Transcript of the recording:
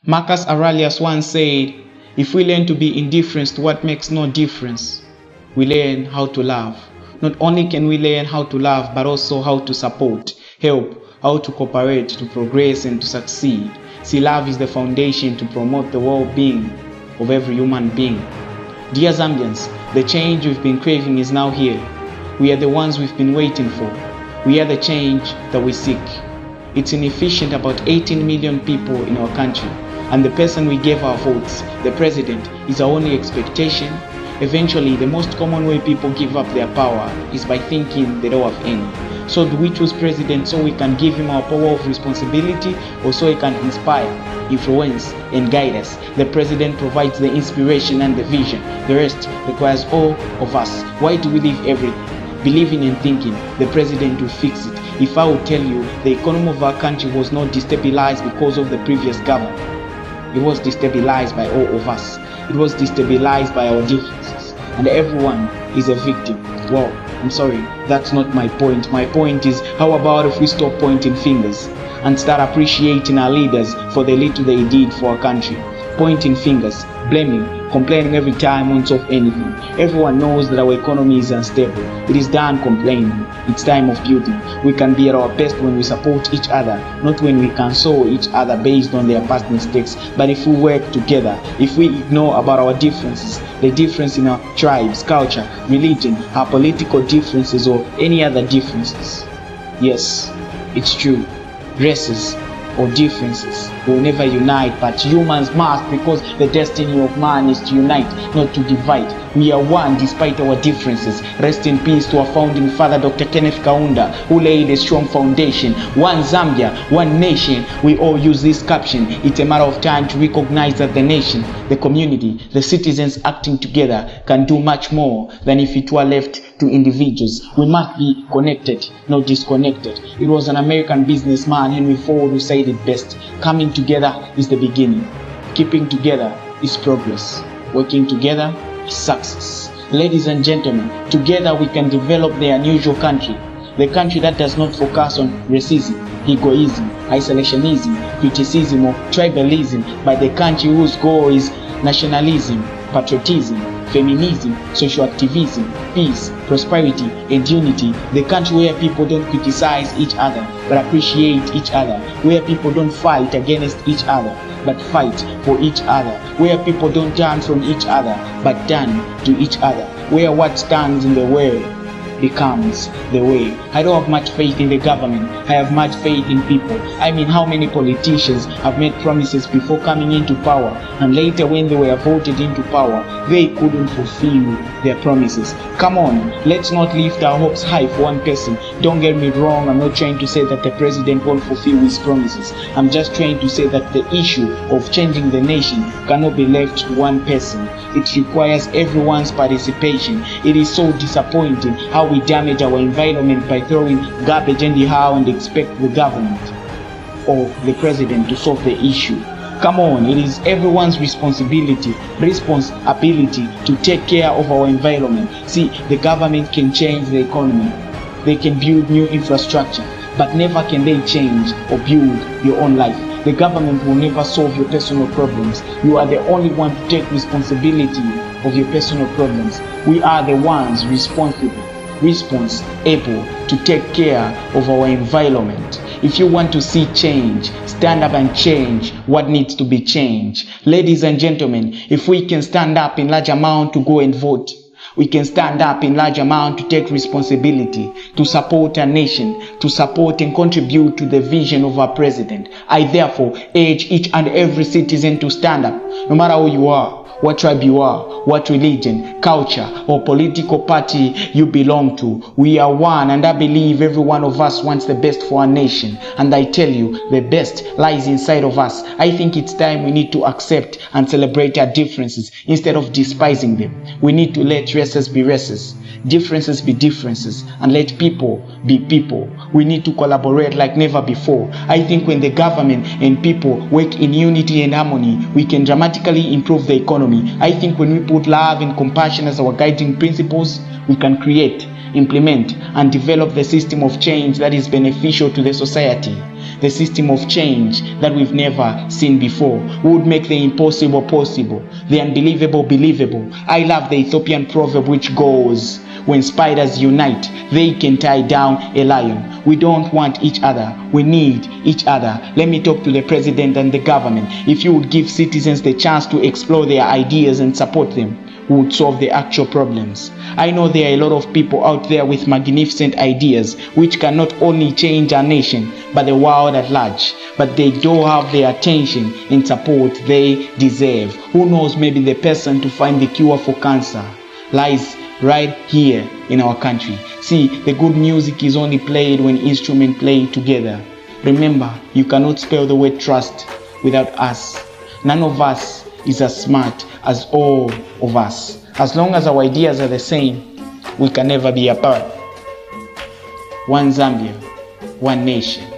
Marcus Aurelius once said, if we learn to be indifferent to what makes no difference, we learn how to love. Not only can we learn how to love, but also how to support, help, how to cooperate, to progress and to succeed. See, love is the foundation to promote the well-being of every human being. Dear Zambians, the change we've been craving is now here. We are the ones we've been waiting for. We are the change that we seek. It's inefficient about 18 million people in our country, and the person we gave our votes, the president, is our only expectation. Eventually, the most common way people give up their power is by thinking they don't have any. So do we choose president so we can give him our power of responsibility, or so he can inspire, influence and guide us? The president provides the inspiration and the vision. The rest requires all of us. Why do we leave everything? Believing and thinking the president will fix it. If I would tell you the economy of our country was not destabilized because of the previous government, it was destabilized by all of us. It was destabilized by our differences, and everyone is a victim. Well, I'm sorry, that's not my point. My point is, how about if we stop pointing fingers and start appreciating our leaders for the little they did for our country? Pointing fingers, blaming, complaining every time won't solve anything. Everyone knows that our economy is unstable. It is done complaining. It's time of building. We can be at our best when we support each other, not when we console each other based on their past mistakes. But if we work together, if we ignore about our differences, the difference in our tribes, culture, religion, our political differences or any other differences, yes, it's true, races or differences will never unite, but humans must, because the destiny of man is to unite, not to divide. We are one despite our differences. Rest in peace to our founding father, Dr. Kenneth Kaunda, who laid a strong foundation. One Zambia, one nation. We all use this caption. It's a matter of time to recognize that the nation, the community, the citizens acting together can do much more than if it were left to individuals. We must be connected, not disconnected. It was an American businessman, Henry Ford, who said it best. Coming together is the beginning. Keeping together is progress. Working together is success. Ladies and gentlemen, together we can develop the unusual country. The country that does not focus on racism, egoism, isolationism, criticism or tribalism, but the country whose goal is nationalism, patriotism, feminism, social activism, peace, prosperity and unity. The country where people don't criticize each other but appreciate each other, where people don't fight against each other but fight for each other, where people don't turn from each other but turn to each other, where what stands in the way becomes the way. I don't have much faith in the government. I have much faith in people. I mean, how many politicians have made promises before coming into power, and later when they were voted into power, they couldn't fulfill their promises? Come on, let's not lift our hopes high for one person. Don't get me wrong, I'm not trying to say that the president won't fulfill his promises. I'm just trying to say that the issue of changing the nation cannot be left to one person. It requires everyone's participation. It is so disappointing how we damage our environment by throwing garbage anyhow and expect the government or the president to solve the issue. Come on, it is everyone's responsibility to take care of our environment. See, the government can change the economy. They can build new infrastructure, but never can they change or build your own life. The government will never solve your personal problems. You are the only one to take responsibility of your personal problems. We are the ones responsible to take care of our environment. If you want to see change, stand up and change what needs to be changed. Ladies and gentlemen, if we can stand up in large amount to go and vote, we can stand up in large amount to take responsibility, to support our nation, to support and contribute to the vision of our president. I therefore urge each and every citizen to stand up, no matter who you are, what tribe you are, what religion, culture or political party you belong to. We are one, and I believe every one of us wants the best for our nation. And I tell you, the best lies inside of us. I think it's time we need to accept and celebrate our differences instead of despising them. We need to let races be races, differences be differences, and let people be people. We need to collaborate like never before. I think when the government and people work in unity and harmony, we can dramatically improve the economy. I think when we put love and compassion as our guiding principles, we can create implement, and develop the system of change that is beneficial to the society. The system of change that we've never seen before. We would make the impossible possible, the unbelievable believable. I love the Ethiopian proverb which goes, when spiders unite, they can tie down a lion. We don't want each other. We need each other. Let me talk to the president and the government. If you would give citizens the chance to explore their ideas and support them, we would solve the actual problems. I know there are a lot of people out there with magnificent ideas which can not only change our nation but the world at large, but they don't have the attention and support they deserve. Who knows, maybe the person to find the cure for cancer lies right here in our country. See, the good music is only played when instruments play together. Remember, you cannot spell the word trust without us. None of us is as smart as all of us. As long as our ideas are the same, we can never be apart. One Zambia, one nation.